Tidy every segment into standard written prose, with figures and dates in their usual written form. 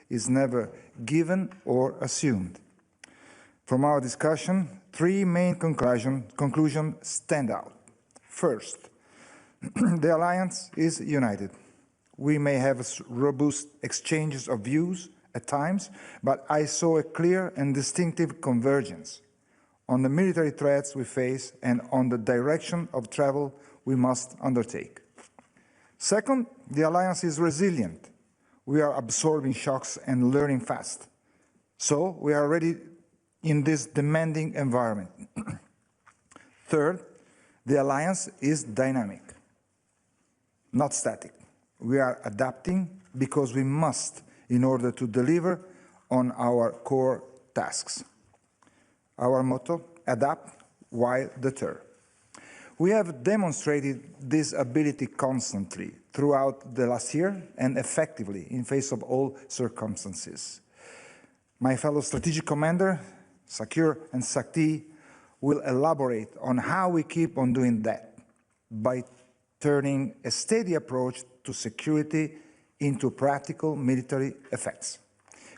is never given or assumed. From our discussion, three main conclusions stand out. First, the alliance is united. We may have robust exchanges of views at times, but I saw a clear and distinctive convergence on the military threats we face and on the direction of travel we must undertake. Second, the alliance is resilient. We are absorbing shocks and learning fast. So we are ready in this demanding environment. Third, the alliance is dynamic, not static. We are adapting because we must in order to deliver on our core tasks. Our motto, adapt while deter. We have demonstrated this ability constantly throughout the last year and effectively in face of all circumstances. My fellow strategic commander, SACEUR and SACT, will elaborate on how we keep on doing that by turning a steady approach to security into practical military effects.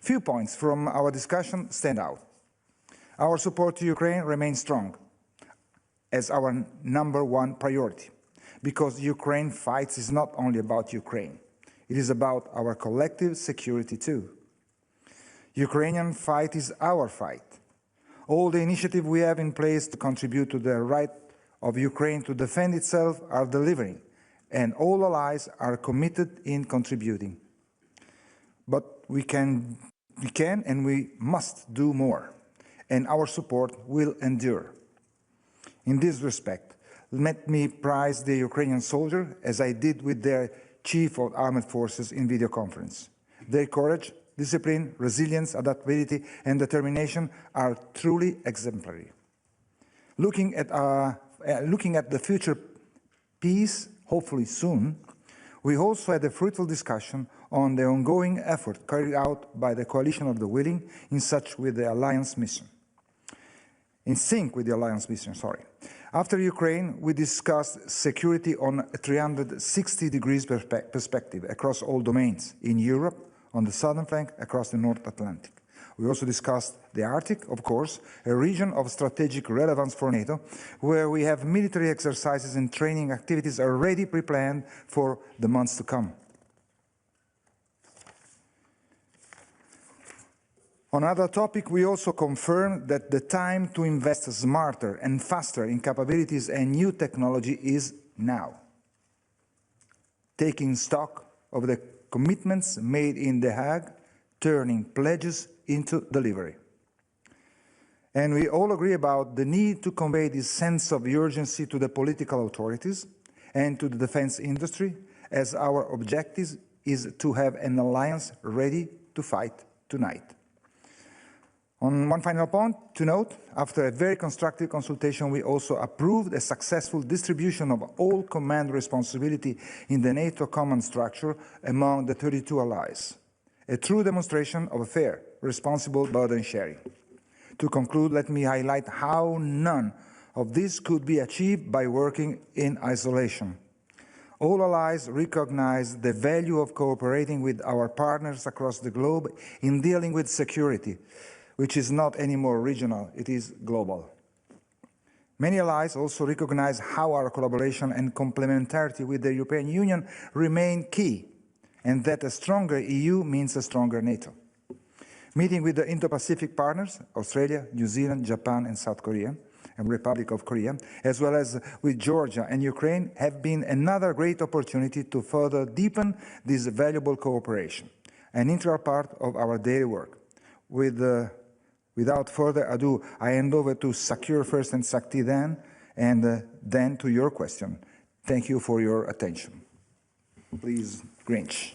Few points from our discussion stand out. Our support to Ukraine remains strong as our #1 priority, because Ukraine fights is not only about Ukraine, it is about our collective security too. Ukrainian fight is our fight. All the initiatives we have in place to contribute to the right of Ukraine to defend itself are delivering, and all allies are committed in contributing. But we can and we must do more, and our support will endure. In this respect, let me praise the Ukrainian soldier, as I did with their Chief of Armed Forces in video conference. Their courage, discipline, resilience, adaptability, and determination are truly exemplary. Looking at the future peace, hopefully soon, we also had a fruitful discussion on the ongoing effort carried out by the Coalition of the Willing in sync with the Alliance mission. After Ukraine, we discussed security on a 360 degrees perspective across all domains, in Europe, on the southern flank, across the North Atlantic. We also discussed the Arctic, of course, a region of strategic relevance for NATO, where we have military exercises and training activities already pre-planned for the months to come. On another topic, we also confirmed that the time to invest smarter and faster in capabilities and new technology is now. Taking stock of the commitments made in The Hague, turning pledges into delivery. And we all agree about the need to convey this sense of urgency to the political authorities and to the defense industry, as our objective is to have an alliance ready to fight tonight. On one final point to note, after a very constructive consultation, we also approved a successful distribution of all command responsibility in the NATO command structure among the 32 allies, a true demonstration of a fair, responsible burden sharing. To conclude, let me highlight how none of this could be achieved by working in isolation. All allies recognize the value of cooperating with our partners across the globe in dealing with security, which is not anymore regional, it is global. Many allies also recognize how our collaboration and complementarity with the European Union remain key, and that a stronger EU means a stronger NATO. Meeting with the Indo-Pacific partners, Australia, New Zealand, Japan, and South Korea, and Republic of Korea, as well as with Georgia and Ukraine, have been another great opportunity to further deepen this valuable cooperation, an integral part of our daily work. Without further ado, I hand over to SACEUR first and SACT then, and then to your question. Thank you for your attention. Please, Grynkewich.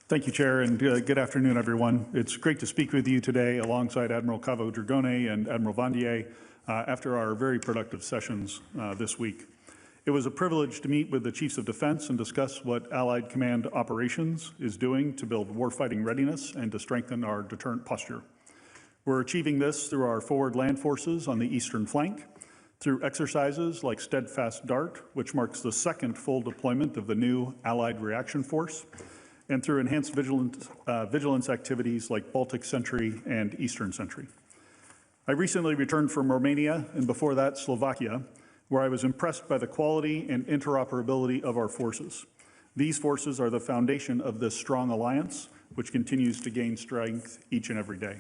Thank you, Chair, and good afternoon, everyone. It's great to speak with you today alongside Admiral Cavo Dragone and Admiral Vandier after our very productive sessions this week. It was a privilege to meet with the Chiefs of Defense and discuss what Allied Command Operations is doing to build warfighting readiness and to strengthen our deterrent posture. We're achieving this through our forward land forces on the eastern flank, through exercises like Steadfast Dart, which marks the second full deployment of the new Allied Reaction Force, and through enhanced vigilance activities like Baltic Sentry and Eastern Sentry. I recently returned from Romania and before that Slovakia, where I was impressed by the quality and interoperability of our forces. These forces are the foundation of this strong alliance, which continues to gain strength each and every day.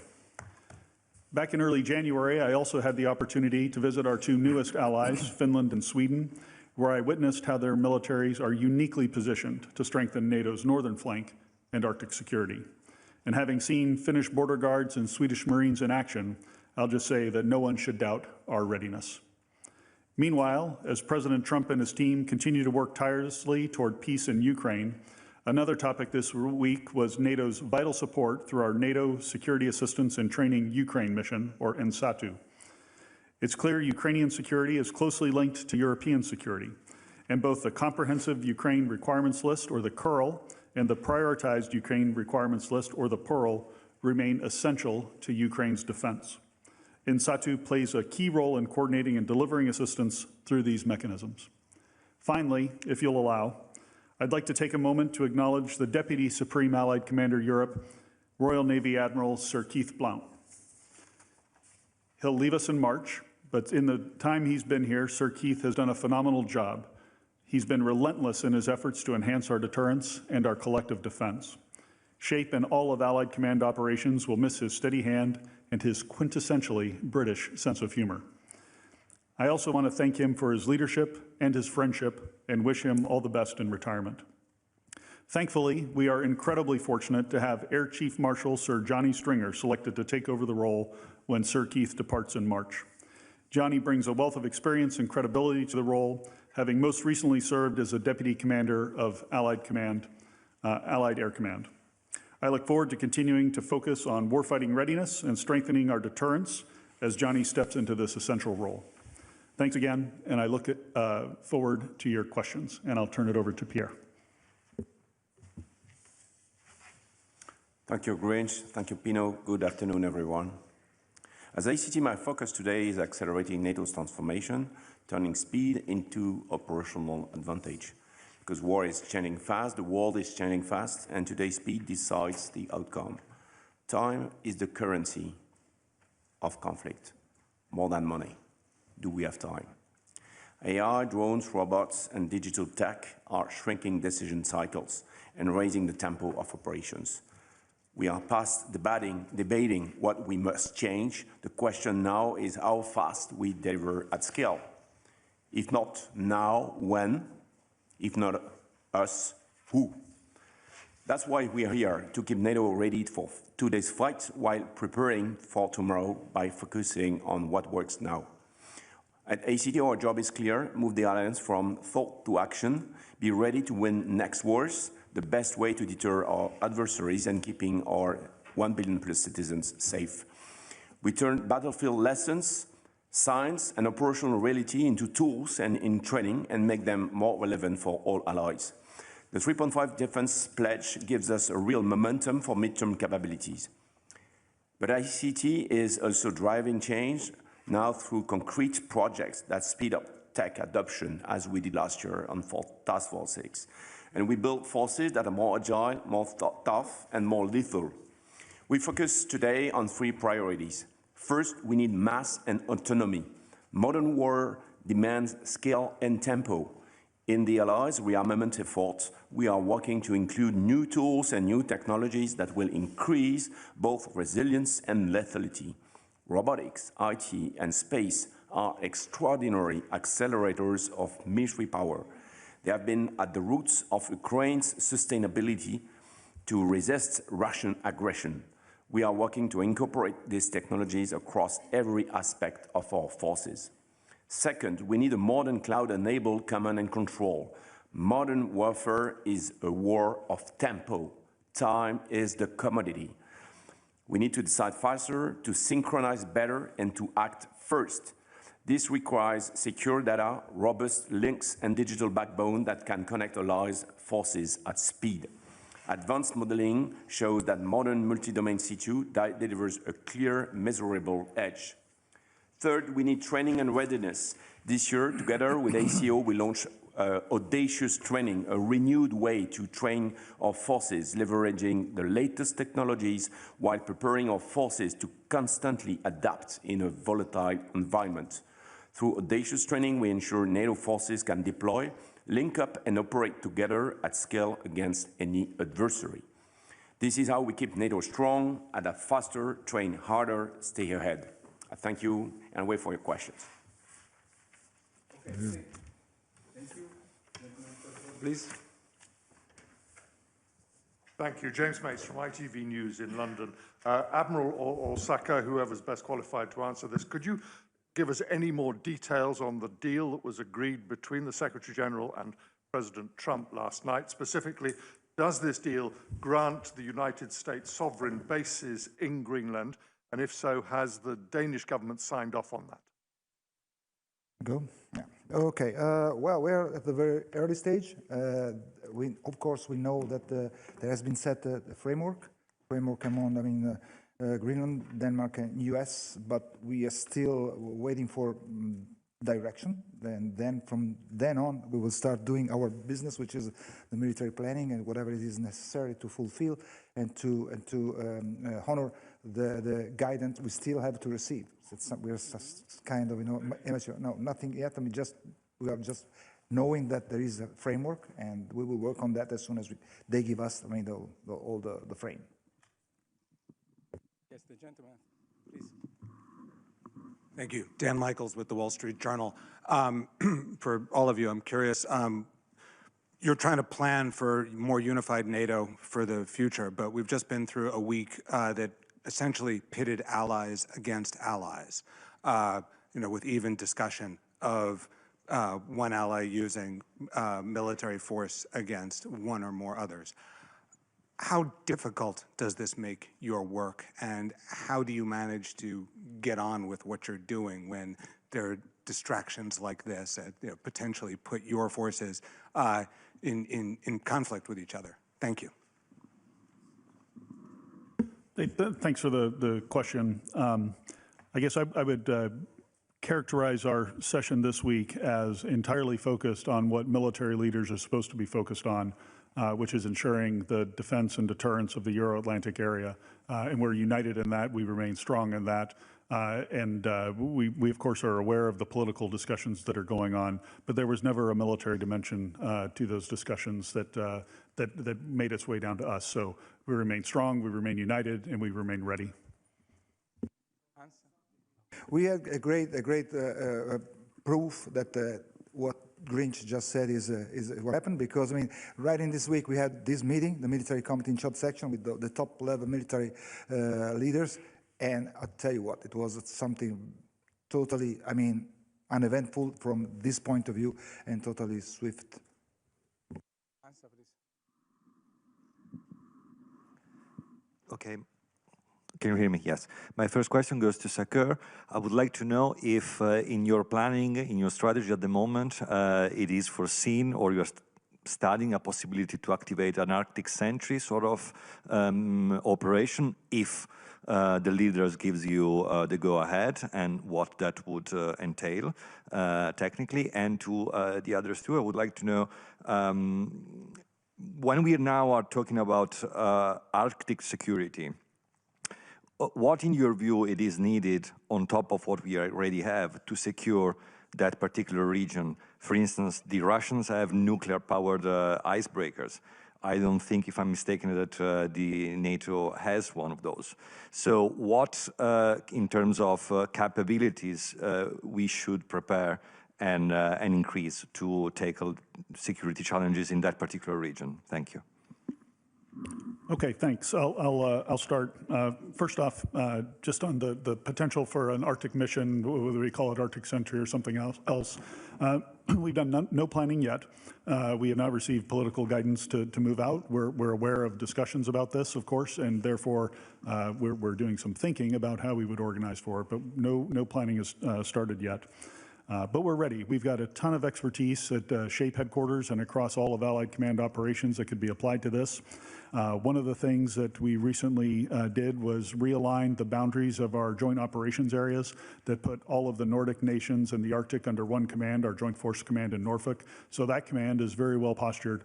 Back in early January, I also had the opportunity to visit our two newest allies, Finland and Sweden, where I witnessed how their militaries are uniquely positioned to strengthen NATO's northern flank and Arctic security. And having seen Finnish border guards and Swedish Marines in action, I'll just say that no one should doubt our readiness. Meanwhile, as President Trump and his team continue to work tirelessly toward peace in Ukraine, another topic this week was NATO's vital support through our NATO Security Assistance and Training Ukraine mission, or NSATU. It's clear Ukrainian security is closely linked to European security, and both the Comprehensive Ukraine Requirements List, or the CURL, and the Prioritized Ukraine Requirements List, or the PURL, remain essential to Ukraine's defense. NSATU plays a key role in coordinating and delivering assistance through these mechanisms. Finally, if you'll allow, I'd like to take a moment to acknowledge the Deputy Supreme Allied Commander Europe, Royal Navy Admiral Sir Keith Blount. He'll leave us in March, but in the time he's been here, Sir Keith has done a phenomenal job. He's been relentless in his efforts to enhance our deterrence and our collective defense. SHAPE and all of Allied Command operations will miss his steady hand and his quintessentially British sense of humor. I also want to thank him for his leadership and his friendship and wish him all the best in retirement. Thankfully, we are incredibly fortunate to have Air Chief Marshal Sir Johnny Stringer selected to take over the role when Sir Keith departs in March. Johnny brings a wealth of experience and credibility to the role, having most recently served as a Deputy Commander of Allied Air Command. I look forward to continuing to focus on warfighting readiness and strengthening our deterrence as Johnny steps into this essential role. Thanks again, and I look forward to your questions, and I'll turn it over to Pierre. Thank you, Grynkewich. Thank you, Pino. Good afternoon, everyone. As ACT, my focus today is accelerating NATO's transformation, turning speed into operational advantage. Because war is changing fast, the world is changing fast, and today's speed decides the outcome. Time is the currency of conflict, more than money. Do we have time? AI, drones, robots, and digital tech are shrinking decision cycles and raising the tempo of operations. We are past debating what we must change. The question now is how fast we deliver at scale. If not now, when? If not us, who? That's why we are here, to keep NATO ready for today's fight while preparing for tomorrow by focusing on what works now. At ACT, our job is clear: move the alliance from thought to action, be ready to win next wars, the best way to deter our adversaries and keeping our 1 billion plus citizens safe. We turn battlefield lessons, science, and operational reality into tools and in training and make them more relevant for all allies. The 3.5 defense pledge gives us a real momentum for midterm capabilities. But ICT is also driving change now through concrete projects that speed up tech adoption, as we did last year on Task Force 6. And we build forces that are more agile, more tough, and more lethal. We focus today on 3 priorities. First, we need mass and autonomy. Modern war demands scale and tempo. In the Allies rearmament effort, we are working to include new tools and new technologies that will increase both resilience and lethality. Robotics, IT, and space are extraordinary accelerators of military power. They have been at the roots of Ukraine's sustainability to resist Russian aggression. We are working to incorporate these technologies across every aspect of our forces. Second, we need a modern cloud-enabled command and control. Modern warfare is a war of tempo. Time is the commodity. We need to decide faster, to synchronize better, and to act first. This requires secure data, robust links, and digital backbone that can connect allies' forces at speed. Advanced modeling shows that modern multi-domain C2 delivers a clear, measurable edge. Third, we need training and readiness. This year, together with ACO, we launched audacious training, a renewed way to train our forces, leveraging the latest technologies while preparing our forces to constantly adapt in a volatile environment. Through audacious training, we ensure NATO forces can deploy, link up and operate together at scale against any adversary. This is how we keep NATO strong, adapt faster, train harder, stay ahead. I thank you and wait for your questions. Okay. Thank you. Please. Thank you. James Mace from ITV News in London. Admiral or SACEUR, whoever's best qualified to answer this, could you give us any more details on the deal that was agreed between the Secretary General and President Trump last night? Specifically, does this deal grant the United States sovereign bases in Greenland? And if so, has the Danish government signed off on that? Go? Yeah. Okay. Well, we're at the very early stage. Of course, we know that there has been set a framework among, Greenland, Denmark, and US, but we are still waiting for direction. And then from then on, we will start doing our business, which is the military planning and whatever it is necessary to fulfill and to honor the guidance we still have to receive. We're just kind of, immature. No, nothing yet. We are just knowing that there is a framework, and we will work on that as soon as they give us, all the frame. Yes, the gentleman, please. Thank you. Dan Michaels with the Wall Street Journal. For all of you, I'm curious, you're trying to plan for more unified NATO for the future, but we've just been through a week that essentially pitted allies against allies, with even discussion of one ally using military force against one or more others. How difficult does this make your work, and how do you manage to get on with what you're doing when there are distractions like this that potentially put your forces in conflict with each other? Thank you. Thanks for the question. I guess I would characterize our session this week as entirely focused on what military leaders are supposed to be focused on, which is ensuring the defense and deterrence of the Euro-Atlantic area. And we're united in that. We remain strong in that. We of course, are aware of the political discussions that are going on, but there was never a military dimension to those discussions that made its way down to us. So we remain strong, we remain united, and we remain ready. We had a great proof that what Grynkewich just said is what happened, because right in this week we had this meeting, the military committee in short section with the top level military leaders, and I'll tell you what, it was something totally, uneventful from this point of view and totally swift. Answer, please. Okay. Can you hear me? Yes. My first question goes to SACEUR. I would like to know if in your planning, in your strategy at the moment, it is foreseen or you're studying a possibility to activate an Arctic Sentry sort of operation if the leaders gives you the go-ahead, and what that would entail technically. And to the others too, I would like to know, when we now are talking about Arctic security, what, in your view, it is needed on top of what we already have to secure that particular region? For instance, the Russians have nuclear-powered icebreakers. I don't think, if I'm mistaken, that the NATO has one of those. So what, in terms of capabilities, we should prepare and increase to tackle security challenges in that particular region? Thank you. Okay, thanks. I'll start. First off, just on the potential for an Arctic mission, whether we call it Arctic Sentry or something else. We've done no planning yet. We have not received political guidance to move out. We're aware of discussions about this, of course, and therefore we're doing some thinking about how we would organize for it, but no planning has started yet. But we're ready. We've got a ton of expertise at SHAPE headquarters and across all of Allied Command operations that could be applied to this. One of the things that we recently did was realign the boundaries of our joint operations areas that put all of the Nordic nations and the Arctic under one command, our Joint Force Command in Norfolk. So that command is very well postured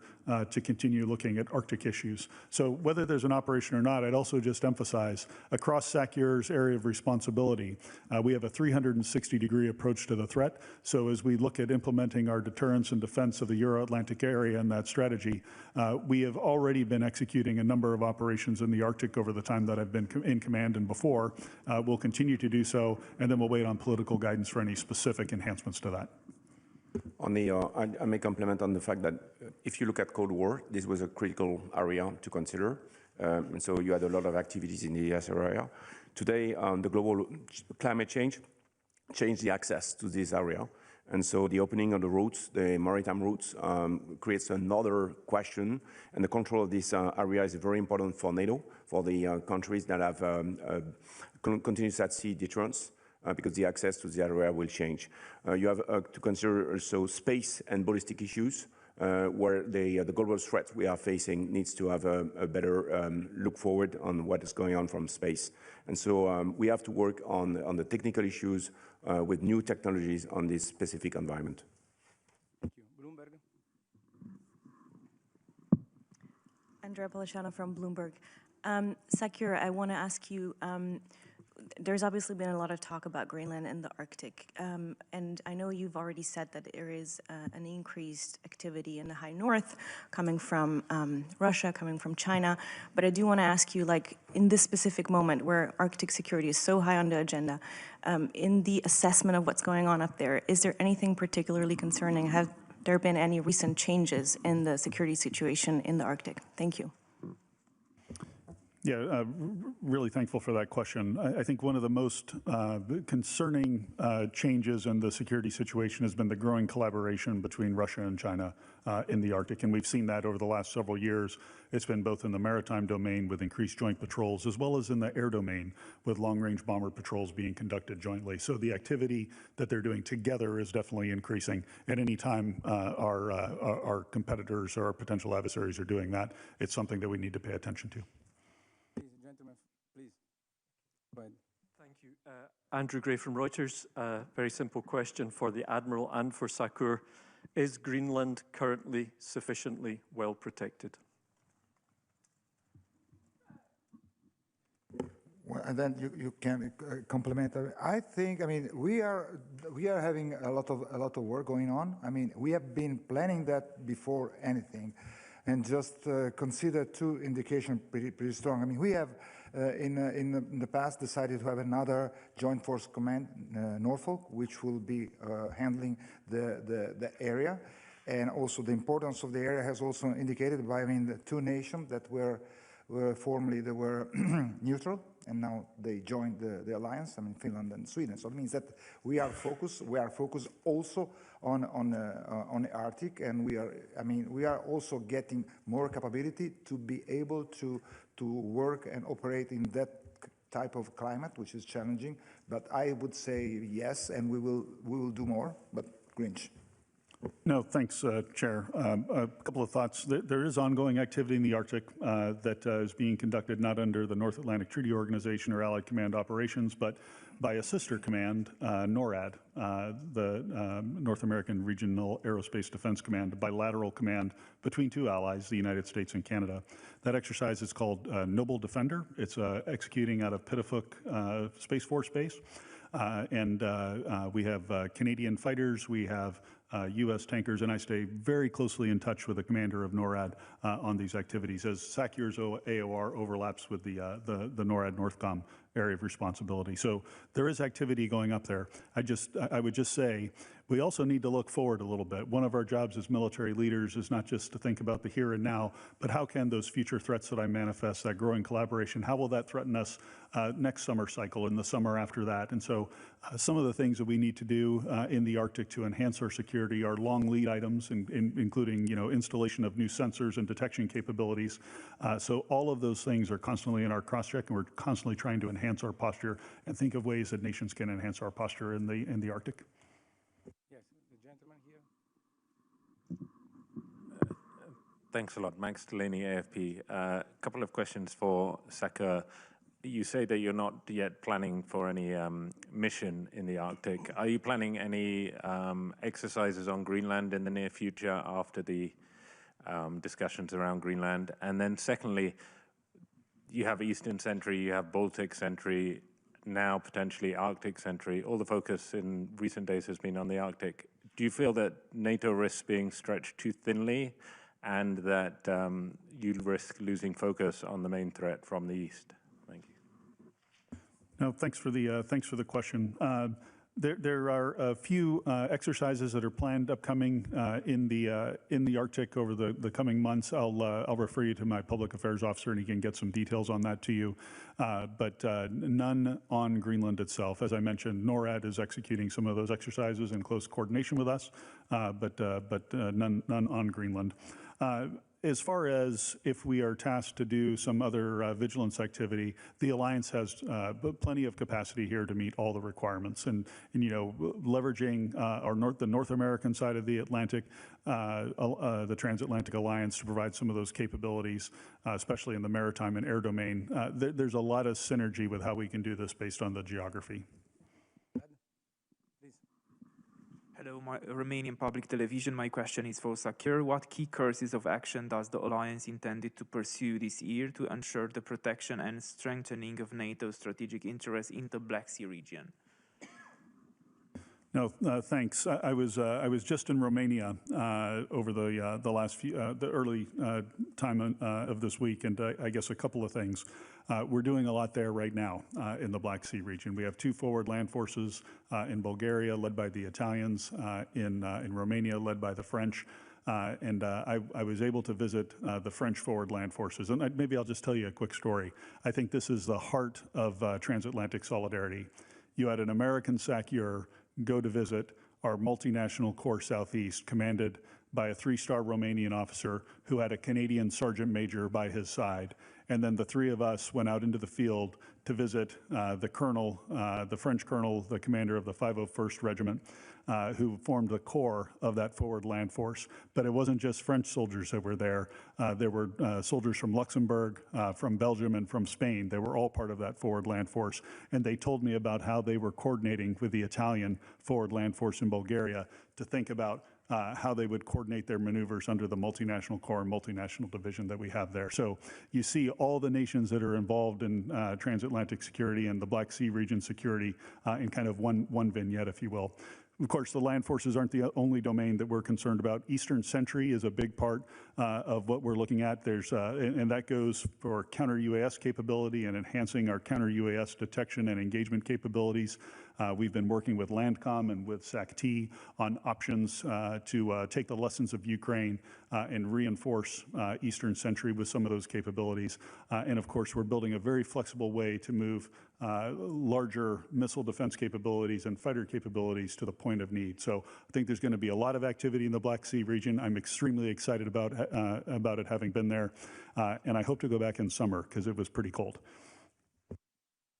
to continue looking at Arctic issues. So whether there's an operation or not, I'd also just emphasize across SACEUR's area of responsibility, we have a 360-degree approach to the threat. So as we look at implementing our deterrence and defense of the Euro-Atlantic area and that strategy, we have already been executing a number of operations in the Arctic over the time that I've been in command and before. We'll continue to do so, and then we'll wait on political guidance for any specific enhancements to that. On the, I may compliment on the fact that if you look at Cold War, this was a critical area to consider. And so you had a lot of activities in the ES area. Today, the global climate change changed the access to this area. And so the opening of the routes, the maritime routes, creates another question. And the control of this area is very important for NATO, for the countries that have continuous at sea deterrence, because the access to the area will change. You have to consider also space and ballistic issues, where the global threat we are facing needs to have a better look forward on what is going on from space. And so we have to work on the technical issues with new technologies on this specific environment. Thank you. Bloomberg. Andrea Policiano from Bloomberg. SACEUR, I want to ask you, there's obviously been a lot of talk about Greenland and the Arctic, and I know you've already said that there is an increased activity in the high north coming from Russia, coming from China, but I do want to ask you, like, in this specific moment where Arctic security is so high on the agenda, in the assessment of what's going on up there, is there anything particularly concerning? Have there been any recent changes in the security situation in the Arctic? Thank you. Yeah, really thankful for that question. I think one of the most concerning changes in the security situation has been the growing collaboration between Russia and China in the Arctic, and we've seen that over the last several years. It's been both in the maritime domain with increased joint patrols, as well as in the air domain with long-range bomber patrols being conducted jointly. So the activity that they're doing together is definitely increasing. At any time our competitors or our potential adversaries are doing that, it's something that we need to pay attention to. Thank you. Andrew Gray from Reuters. Very simple question for the Admiral and for SACEUR. Is Greenland currently sufficiently well protected? Well, and then you can complement. I think, I mean, we are having a lot of work going on. I mean, we have been planning that before anything, and just consider two indications pretty strong. I mean, we have in the past decided to have another Joint Force Command, Norfolk, which will be handling the area, and also the importance of the area has also indicated by, I mean, the two nations that were formerly they were neutral, and now they joined the alliance. I mean, Finland and Sweden. So it means that we are focused. We are focused also on the Arctic, and we are also getting more capability to be able to work and operate in that type of climate, which is challenging. But I would say yes, and we will do more. But Grinch. No, thanks, Chair. A couple of thoughts. There is ongoing activity in the Arctic that is being conducted not under the North Atlantic Treaty Organization or Allied Command Operations, but by a sister command, NORAD, the North American Regional Aerospace Defense Command, a bilateral command between two allies, the United States and Canada. That exercise is called Noble Defender. It's executing out of Pittifook Space Force Base. And we have Canadian fighters, we have U.S. tankers, and I stay very closely in touch with the commander of NORAD on these activities, as SACEUR's AOR overlaps with the NORAD Northcom area of responsibility. So there is activity going up there. I would just say, we also need to look forward a little bit. One of our jobs as military leaders is not just to think about the here and now, but how can those future threats that I manifest, that growing collaboration, how will that threaten us next summer cycle and the summer after that? And so some of the things that we need to do in the Arctic to enhance our security are long lead items, including installation of new sensors and detection capabilities. So all of those things are constantly in our cross-check, and we're constantly trying to enhance our posture and think of ways that nations can enhance our posture in the Arctic. Thanks a lot. Max Delaney, AFP. A couple of questions for SACEUR. You say that you're not yet planning for any mission in the Arctic. Are you planning any exercises on Greenland in the near future after the discussions around Greenland? And then secondly, you have Eastern Sentry, you have Baltic Sentry, now potentially Arctic Sentry. All the focus in recent days has been on the Arctic. Do you feel that NATO risks being stretched too thinly and that you risk losing focus on the main threat from the east? Thank you. No, thanks for the question. There are a few exercises that are planned upcoming in the Arctic over the coming months. I'll refer you to my public affairs officer, and he can get some details on that to you. But none on Greenland itself. As I mentioned, NORAD is executing some of those exercises in close coordination with us, but none on Greenland. As far as if we are tasked to do some other vigilance activity, the Alliance has plenty of capacity here to meet all the requirements. And you know, leveraging the North American side of the Atlantic, the Transatlantic Alliance to provide some of those capabilities, especially in the maritime and air domain. There's a lot of synergy with how we can do this based on the geography. Hello, Romanian Public Television. My question is for SACEUR. What key courses of action does the Alliance intended to pursue this year to ensure the protection and strengthening of NATO's strategic interests in the Black Sea region? No, thanks. I was just in Romania over the last few, the early time of this week, and I guess a couple of things. We're doing a lot there right now in the Black Sea region. We have 2 forward land forces in Bulgaria, led by the Italians, in Romania, led by the French. And I was able to visit the French forward land forces. And maybe I'll just tell you a quick story. I think this is the heart of transatlantic solidarity. You had an American SACEUR go to visit our multinational Corps Southeast, commanded by a 3-star Romanian officer who had a Canadian sergeant major by his side. And then the 3 of us went out into the field to visit the colonel, the French colonel, the commander of the 501st Regiment, who formed the core of that forward land force. But it wasn't just French soldiers that were there. There were soldiers from Luxembourg, from Belgium, and from Spain. They were all part of that forward land force. And they told me about how they were coordinating with the Italian forward land force in Bulgaria to think about how they would coordinate their maneuvers under the multinational corps and multinational division that we have there. So you see all the nations that are involved in transatlantic security and the Black Sea region security in kind of one vignette, if you will. Of course, the land forces aren't the only domain that we're concerned about. Eastern Sentry is a big part of what we're looking at. There's, and that goes for counter-UAS capability and enhancing our counter-UAS detection and engagement capabilities. We've been working with Landcom and with SACT on options to take the lessons of Ukraine and reinforce Eastern Sentry with some of those capabilities. And of course, we're building a very flexible way to move larger missile defense capabilities and fighter capabilities to the point of need. So I think there's going to be a lot of activity in the Black Sea region. I'm extremely excited about it, having been there. And I hope to go back in summer because it was pretty cold.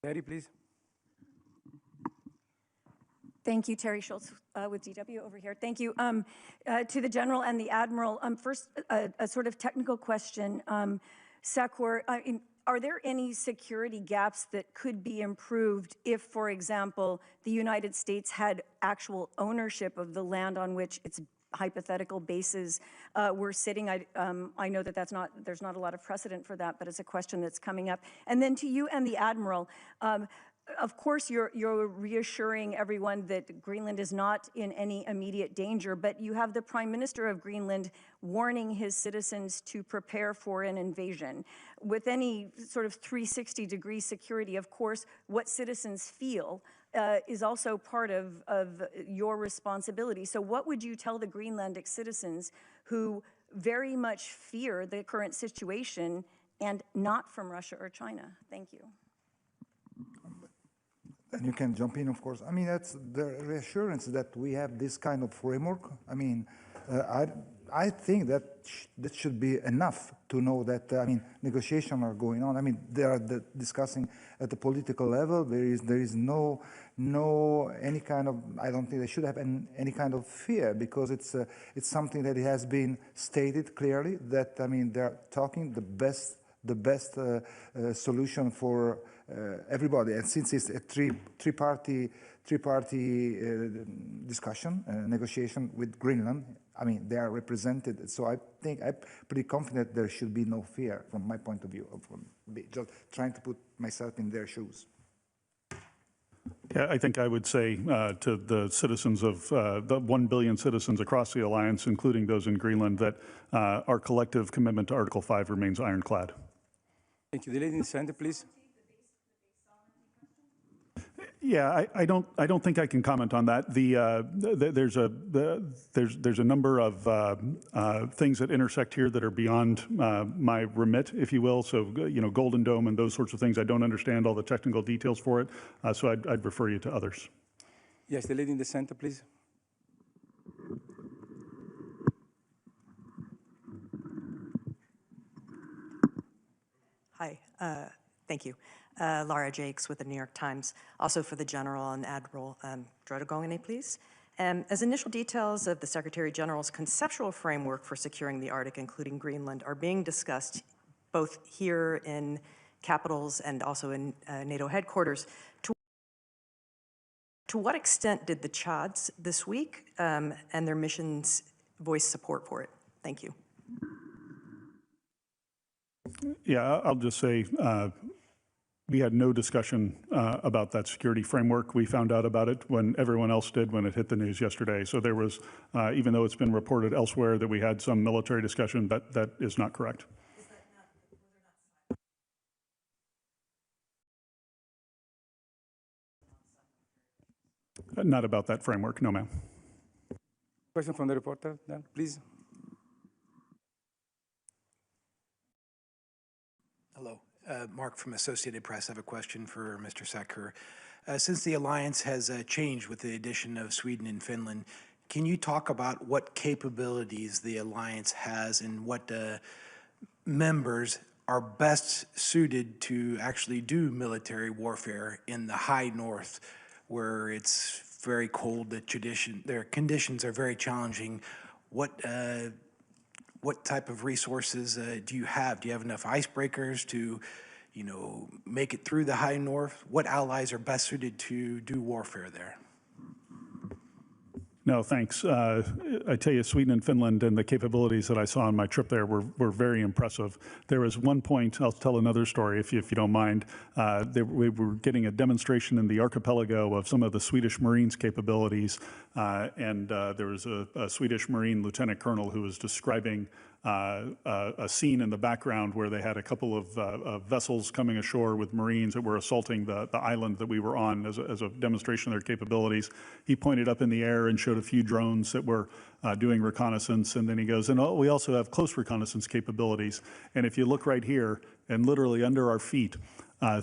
Terry, please. Thank you, Terry Schultz with DW over here. Thank you. To the General and the Admiral, first, a sort of technical question. SACEUR, are there any security gaps that could be improved if, for example, the United States had actual ownership of the land on which its hypothetical bases were sitting? I know that there's not a lot of precedent for that, but it's a question that's coming up. And then to you and the Admiral, of course, you're reassuring everyone that Greenland is not in any immediate danger, but you have the Prime Minister of Greenland warning his citizens to prepare for an invasion. With any sort of 360-degree security, of course, what citizens feel is also part of your responsibility. So what would you tell the Greenlandic citizens who very much fear the current situation and not from Russia or China? Thank you. And you can jump in, of course. I mean, that's the reassurance that we have this kind of framework. I mean, I think that that should be enough to know that, I mean, negotiations are going on. I mean, they are discussing at the political level. There is no any kind of, I don't think they should have any kind of fear, because it's something that has been stated clearly that, I mean, they're talking the best solution for everybody. And since it's a three-party discussion, negotiation with Greenland, I mean, they are represented. So I think I'm pretty confident there should be no fear from my point of view, from just trying to put myself in their shoes. Yeah, I think I would say to the citizens of the 1 billion citizens across the alliance, including those in Greenland, that our collective commitment to Article 5 remains ironclad. Thank you. The lady in the center, please. Yeah, I don't think I can comment on that. There's a number of things that intersect here that are beyond my remit, if you will. So, you know, Golden Dome and those sorts of things. I don't understand all the technical details for it. So I'd refer you to others. Yes, the lady in the center, please. Hi, thank you. Laura Jakes with the New York Times, also for the General and Admiral Dragone, please. As initial details of the Secretary General's conceptual framework for securing the Arctic, including Greenland, are being discussed both here in capitals and also in NATO headquarters, to what extent did the Chads this week and their missions voice support for it? Thank you. Yeah, I'll just say we had no discussion about that security framework. We found out about it when everyone else did when it hit the news yesterday. So there was, even though it's been reported elsewhere that we had some military discussion, that is not correct. Not about that framework, no, ma'am. Question from the reporter, then, please. Hello, Mark from Associated Press. I have a question for Mr. SACEUR. Since the alliance has changed with the addition of Sweden and Finland, can you talk about what capabilities the alliance has and what members are best suited to actually do military warfare in the high north, where it's very cold, their conditions are very challenging? What type of resources do you have? Do you have enough icebreakers to, you know, make it through the high north? What allies are best suited to do warfare there? No, thanks. I tell you, Sweden and Finland and the capabilities that I saw on my trip there were very impressive. There was one point, I'll tell another story if you don't mind. We were getting a demonstration in the archipelago of some of the Swedish Marines' capabilities, and there was a Swedish Marine lieutenant colonel who was describing a scene in the background where they had a couple of vessels coming ashore with Marines that were assaulting the island that we were on as a demonstration of their capabilities. He pointed up in the air and showed a few drones that were doing reconnaissance, and then he goes, and we also have close reconnaissance capabilities. And if you look right here, and literally under our feet,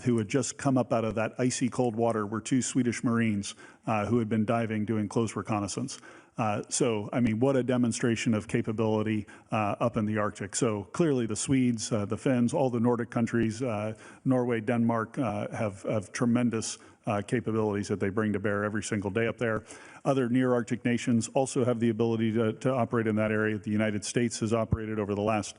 who had just come up out of that icy cold water were two Swedish Marines who had been diving doing close reconnaissance. So, I mean, what a demonstration of capability up in the Arctic. So clearly the Swedes, the Finns, all the Nordic countries, Norway, Denmark have tremendous capabilities that they bring to bear every single day up there. Other near Arctic nations also have the ability to operate in that area. The United States has operated over the last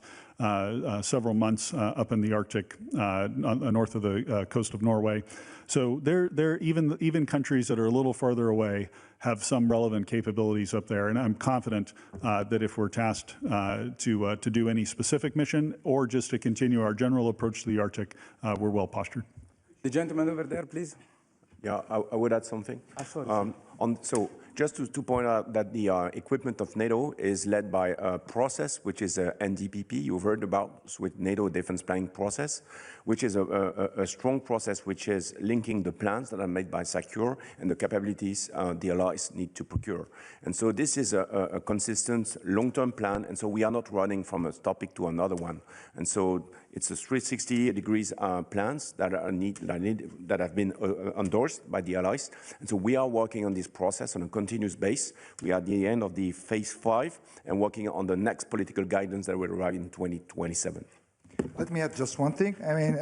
several months up in the Arctic, north of the coast of Norway. So they're even countries that are a little farther away have some relevant capabilities up there. And I'm confident that if we're tasked to do any specific mission or just to continue our general approach to the Arctic, we're well postured. The gentleman over there, please. Yeah, I would add something. So just to point out that the equipment of NATO is led by a process, which is a NDPP, you've heard about, with NATO Defense Planning Process, which is a strong process which is linking the plans that are made by SACEUR and the capabilities the allies need to procure. And so this is a consistent long-term plan, and so we are not running from a topic to another one. And so It's a 360 degrees plans that have been endorsed by the allies. And so we are working on this process on a continuous basis. We are at the end of the phase 5 and working on the next political guidance that will arrive in 2027. Let me add just one thing. I mean,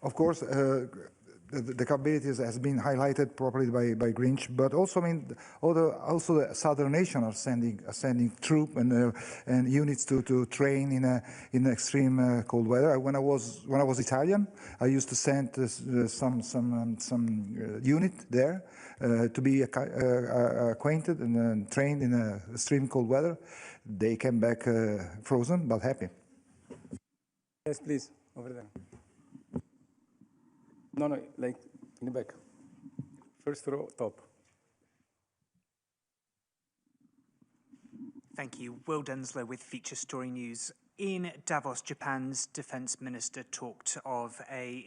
of course, the capabilities has been highlighted properly by Grynkewich, but also, I mean, also the southern nations are sending troops and units to train in extreme cold weather. When I was Italian, I used to send some unit there to be acquainted and trained in extreme cold weather. They came back frozen but happy. Yes, please, over there. No, like in the back. First row, top. Thank you. Will Denslow with Feature Story News. In Davos, Japan's defense minister talked of the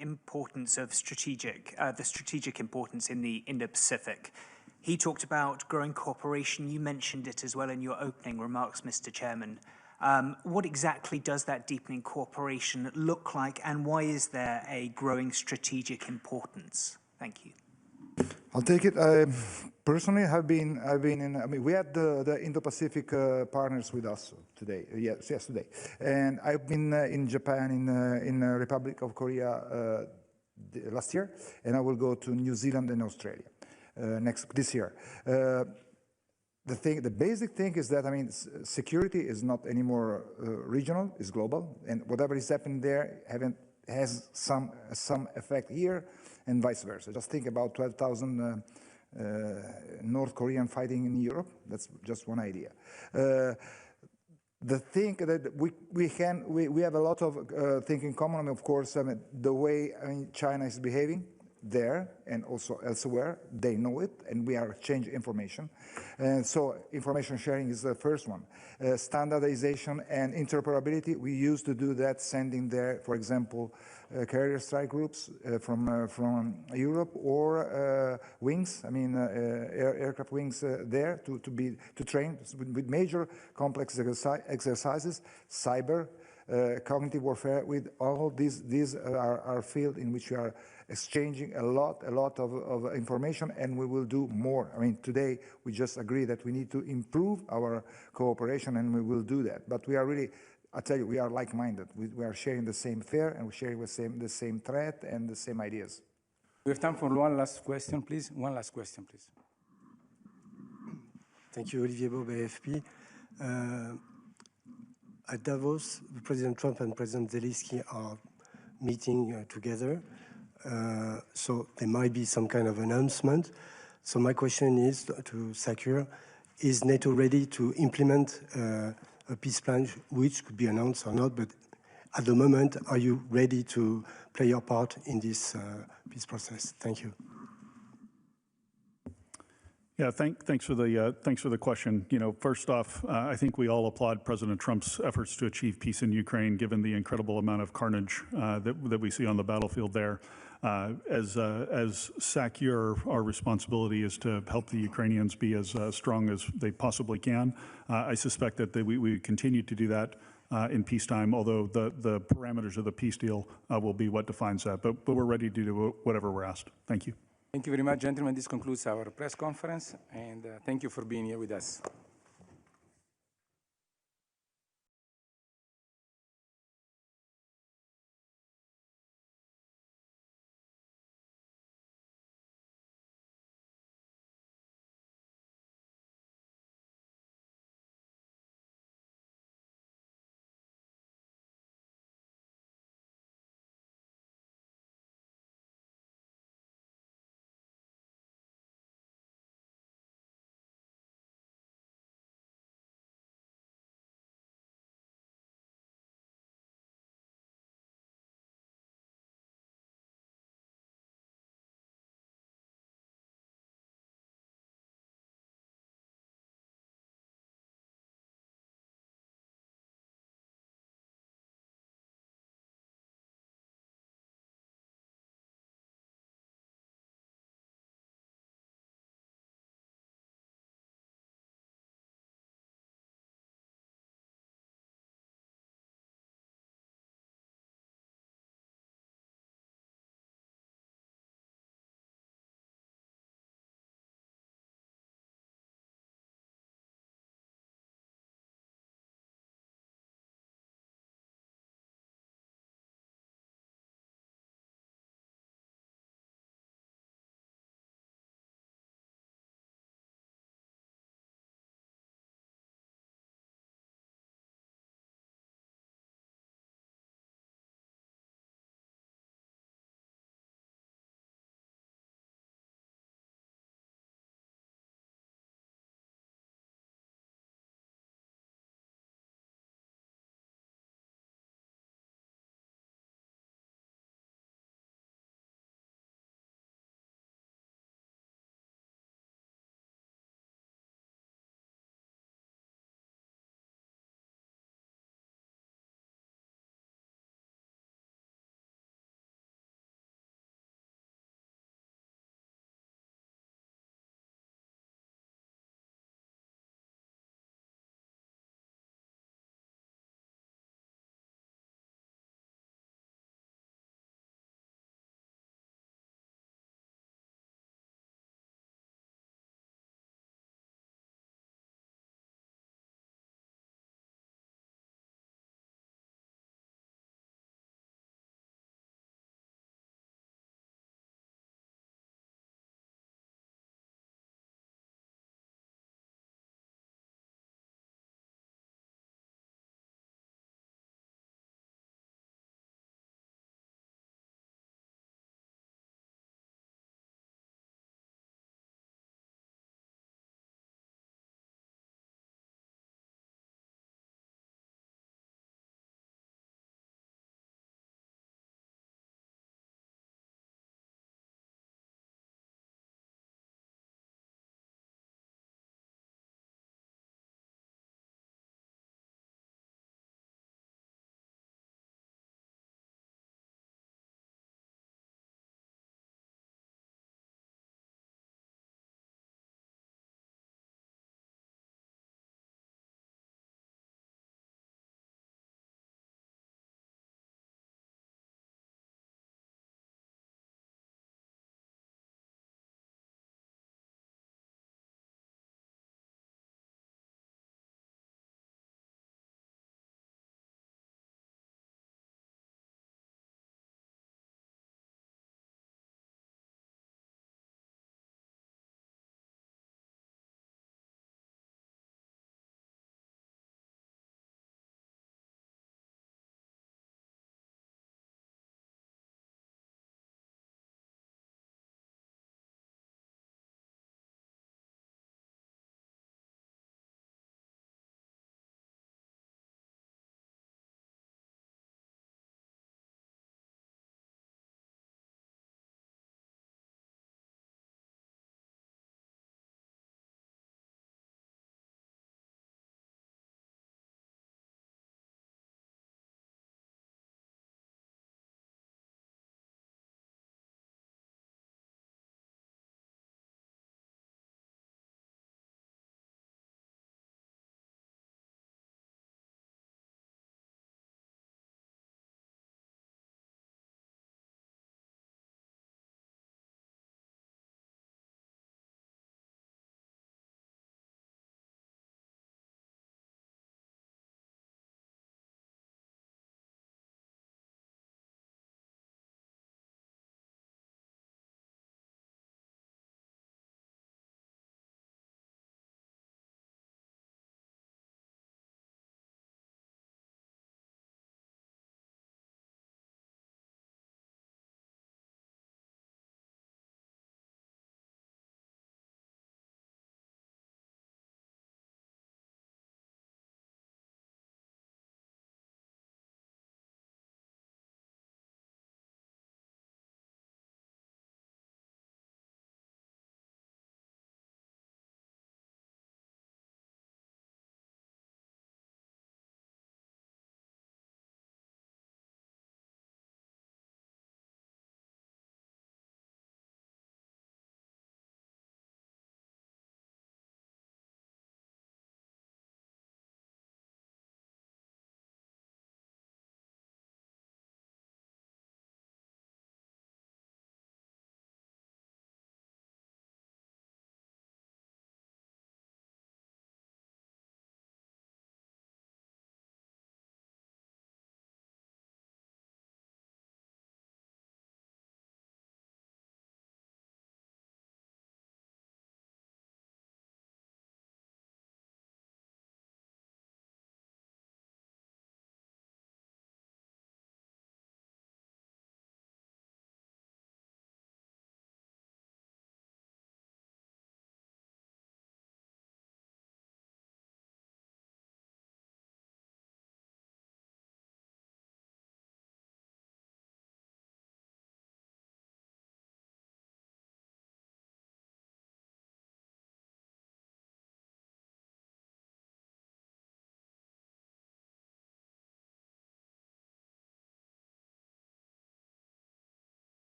strategic importance in the Indo-Pacific. He talked about growing cooperation. You mentioned it as well in your opening remarks, Mr. Chairman. What exactly does that deepening cooperation look like, and why is there a growing strategic importance? Thank you. I'll take it. Personally, I've been in. I mean, we had the Indo-Pacific partners with us today. Yesterday, and I've been in Japan, in the Republic of Korea last year, and I will go to New Zealand and Australia this year. The basic thing is that, I mean, security is not anymore regional, it's global, and whatever is happening there has some effect here and vice versa. Just think about 12,000 North Korean fighting in Europe. That's just one idea. The thing that we have a lot of things in common, of course, I mean, the way China is behaving there and also elsewhere, they know it, and we are exchanging information. And so information sharing is the first one. Standardization and interoperability, we used to do that, sending there, for example, carrier strike groups from Europe or wings, I mean aircraft wings there to train with major complex exercises, cyber, cognitive warfare. With all these are fields in which we are exchanging a lot of information, and we will do more. I mean, today we just agree that we need to improve our cooperation, and we will do that. But we are really, I tell you, we are like-minded. We are sharing the same fear, and we're sharing the same threat and the same ideas. We have time for one last question, please. One last question, please. Thank you, Olivier Bob, AFP. At Davos, President Trump and President Zelensky are meeting together. So there might be some kind of announcement. So my question is to SACEUR, is NATO ready to implement a peace plan, which could be announced or not, but at the moment, are you ready to play your part in this peace process? Thank you. Yeah, thanks for the question. You know, first off, I think we all applaud President Trump's efforts to achieve peace in Ukraine, given the incredible amount of carnage that we see on the battlefield there. As SACEUR, our responsibility is to help the Ukrainians be as strong as they possibly can. I suspect that we continue to do that in peacetime, although the parameters of the peace deal will be what defines that. But we're ready to do whatever we're asked. Thank you. Thank you very much, gentlemen. This concludes our press conference, and thank you for being here with us.